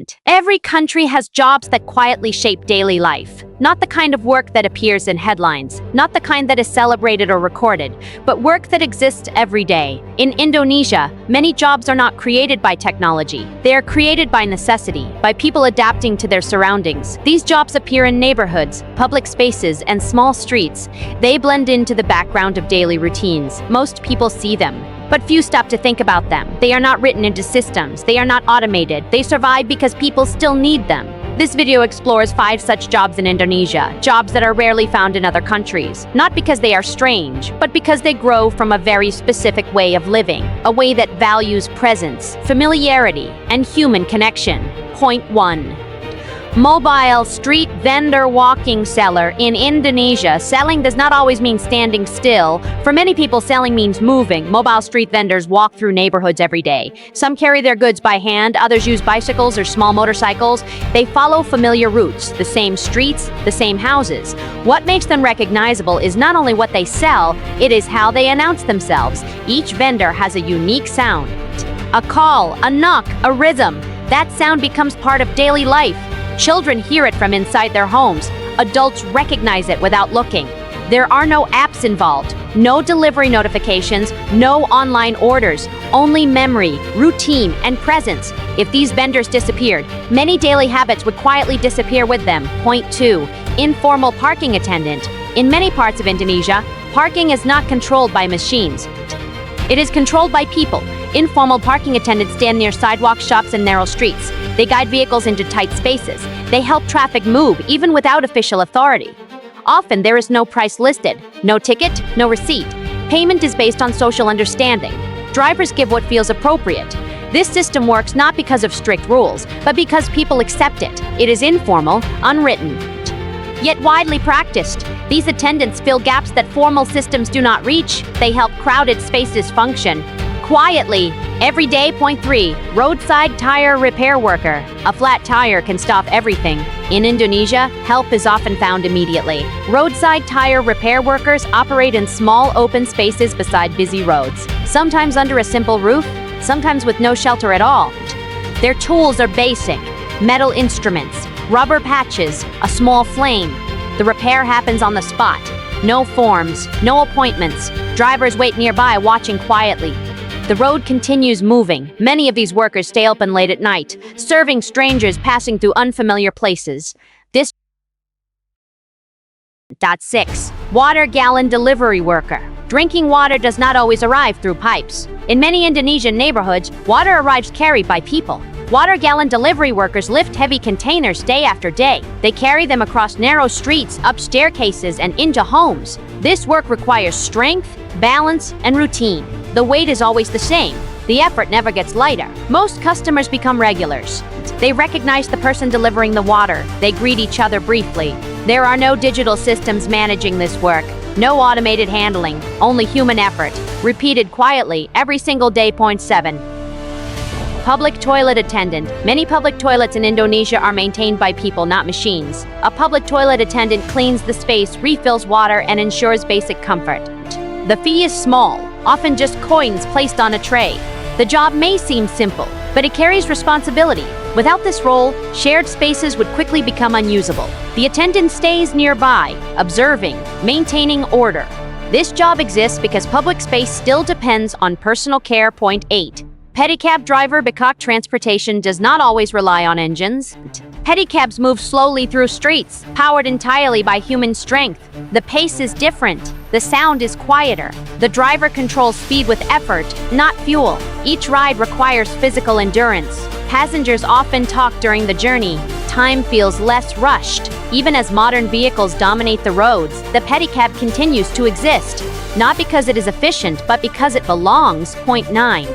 point. Every country has jobs that quietly shape daily life. Not the kind of work that appears in headlines, not the kind that is celebrated or recorded, but work that exists every day. In Indonesia, many jobs are not created by technology. They are created by necessity, by people adapting to their surroundings. These jobs appear in neighborhoods, public spaces, and small streets. They blend into the background of daily routines. Most people see them, but few stop to think about them. They are not written into systems. They are not automated. They survive because people still need them. This video explores 5 such jobs in Indonesia, jobs that are rarely found in other countries. Not because they are strange, but because they grow from a very specific way of living, a way that values presence, familiarity, and human connection. Point 1. Mobile street vendor walking seller. In Indonesia, selling does not always mean standing still. For many people, selling means moving. Mobile street vendors walk through neighborhoods every day. Some carry their goods by hand, others use bicycles or small motorcycles. They follow familiar routes, the same streets, the same houses. What makes them recognizable is not only what they sell, it is how they announce themselves. Each vendor has a unique sound. A call, a knock, a rhythm. That sound becomes part of daily life. Children hear it from inside their homes. Adults recognize it without looking. There are no apps involved, no delivery notifications, no online orders, only memory, routine, and presence. If these vendors disappeared, many daily habits would quietly disappear with them. Point 2. Informal parking attendant. In many parts of Indonesia, parking is not controlled by machines. It is controlled by people. Informal parking attendants stand near sidewalks, shops, and narrow streets. They guide vehicles into tight spaces. They help traffic move, even without official authority. Often, there is no price listed, no ticket, no receipt. Payment is based on social understanding. Drivers give what feels appropriate. This system works not because of strict rules, but because people accept it. It is informal, unwritten, yet widely practiced. These attendants fill gaps that formal systems do not reach. They help crowded spaces function quietly. Every day. Point 3. Roadside tire repair worker. A flat tire can stop everything. In Indonesia, help is often found immediately. Roadside tire repair workers operate in small open spaces beside busy roads, sometimes under a simple roof, sometimes with no shelter at all. Their tools are basic: metal instruments, rubber patches, a small flame. The repair happens on the spot. No forms, no appointments. Drivers wait nearby, watching quietly. The road continues moving. Many of these workers stay open late at night, serving strangers passing through unfamiliar places. This 6. Water gallon delivery worker. Drinking water does not always arrive through pipes. In many Indonesian neighborhoods, water arrives carried by people. Water gallon delivery workers lift heavy containers day after day. They carry them across narrow streets, up staircases, and into homes. This work requires strength, balance, and routine. The weight is always the same. The effort never gets lighter. Most customers become regulars. They recognize the person delivering the water. They greet each other briefly. There are no digital systems managing this work. No automated handling. Only human effort. Repeated quietly every single day. Point 7. Public toilet attendant. Many public toilets in Indonesia are maintained by people, not machines. A public toilet attendant cleans the space, refills water, and ensures basic comfort. The fee is small, often just coins placed on a tray. The job may seem simple, but it carries responsibility. Without this role, shared spaces would quickly become unusable. The attendant stays nearby, observing, maintaining order. This job exists because public space still depends on personal care. Point 8. Pedicab driver. Because transportation does not always rely on engines, pedicabs move slowly through streets, powered entirely by human strength. The pace is different. The sound is quieter. The driver controls speed with effort, not fuel. Each ride requires physical endurance. Passengers often talk during the journey. Time feels less rushed. Even as modern vehicles dominate the roads, the pedicab continues to exist. Not because it is efficient, but because it belongs. Point 9.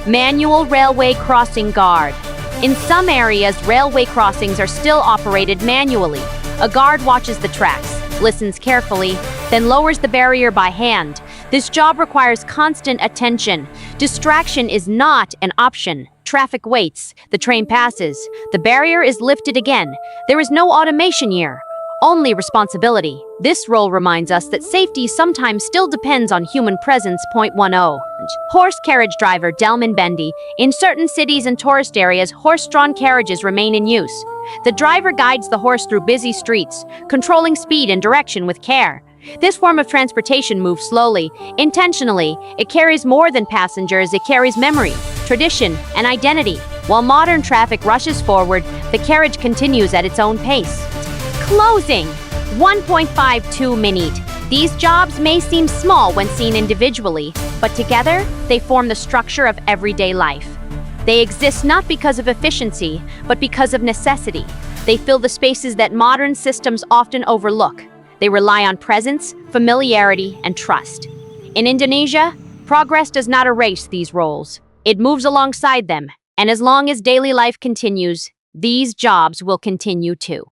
Manual railway crossing guard. In some areas, railway crossings are still operated manually. A guard watches the tracks, listens carefully, then lowers the barrier by hand. This job requires constant attention. Distraction is not an option. Traffic waits. The train passes. The barrier is lifted again. There is no automation here. only responsibility. This role reminds us that safety sometimes still depends on human presence. Point 10. Horse carriage driver Delman Bendy. In certain cities and tourist areas, horse-drawn carriages remain in use. The driver guides the horse through busy streets, controlling speed and direction with care. This form of transportation moves slowly, intentionally. It carries more than passengers, it carries memory, tradition, and identity. While modern traffic rushes forward, the carriage continues at its own pace. Closing. 1.52 minute. These jobs may seem small when seen individually, but together, they form the structure of everyday life. They exist not because of efficiency, but because of necessity. They fill the spaces that modern systems often overlook. They rely on presence, familiarity, and trust. In Indonesia, progress does not erase these roles. It moves alongside them, and as long as daily life continues, these jobs will continue too.